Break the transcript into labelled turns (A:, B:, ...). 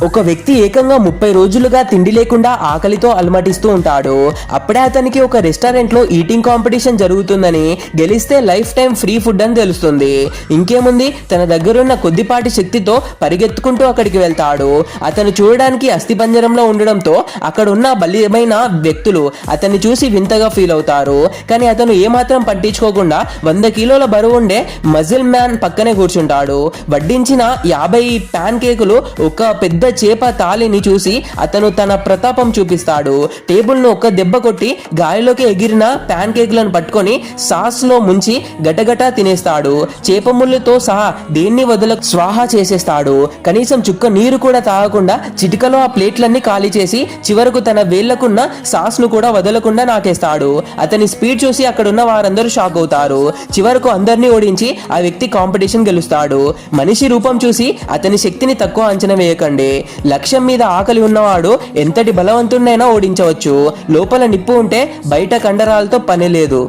A: ఒక వ్యక్తి ఏకంగా 30 రోజులుగా తిండి లేకుండా ఆకలితో అలమటిస్తూ ఉంటాడు. అప్పుడే అతనికి ఒక రెస్టారెంట్ లో ఈటింగ్ కాంపిటీషన్ జరుగుతుందని, గెలిస్తే లైఫ్ టైం ఫ్రీ ఫుడ్ అని తెలుస్తుంది. ఇంకేముంది, తన దగ్గరున్న కొద్దిపాటి శక్తితో పరిగెత్తుకుంటూ అక్కడికి వెళ్తాడు. అతను చూడడానికి అస్థిపంజరంలో ఉండడంతో అక్కడ ఉన్న బలీయమైన వ్యక్తులు అతన్ని చూసి వింతగా ఫీల్ అవుతారు. కానీ అతను ఏమాత్రం పట్టించుకోకుండా 100 కిలోల బరువు ఉండే మజిల్ మ్యాన్ పక్కనే కూర్చుంటాడు. వడ్డించిన 50 ప్యాన్ కేకులు, ఒక పెద్ద చేప తాళిని చూసి అతను తన ప్రతాపం చూపిస్తాడు. టేబుల్ ను ఒక్క దెబ్బ కొట్టి గాలిలోకి ఎగిరిన ప్యాన్ కేకులను పట్టుకొని సాస్ లో ముంచి గటగటా తినేస్తాడు. చేప ముళ్ళుతో సహా దేన్ని వదల స్వాహా చేసేస్తాడు. కనీసం చుక్క నీరు కూడా తాగకుండా చిటికలో ఆ ప్లేట్లన్నీ ఖాళీ చేసి చివరకు తన వేళ్లకున్న సాస్ ను కూడా వదలకుండా నాకేస్తాడు. అతని స్పీడ్ చూసి అక్కడున్న వారందరూ షాక్ అవుతారు. చివరకు అందరినీ ఓడించి ఆ వ్యక్తి కాంపిటీషన్ గెలుస్తాడు. మనిషి రూపం చూసి అతని శక్తిని తక్కువ అంచనా వేయకండి. లక్ష్యం మీద ఆకలి ఉన్నవాడు ఎంతటి బలవంతుడినైనా ఓడించవచ్చు. లోపల నిప్పు ఉంటే బయట కండరాలతో పని లేదు.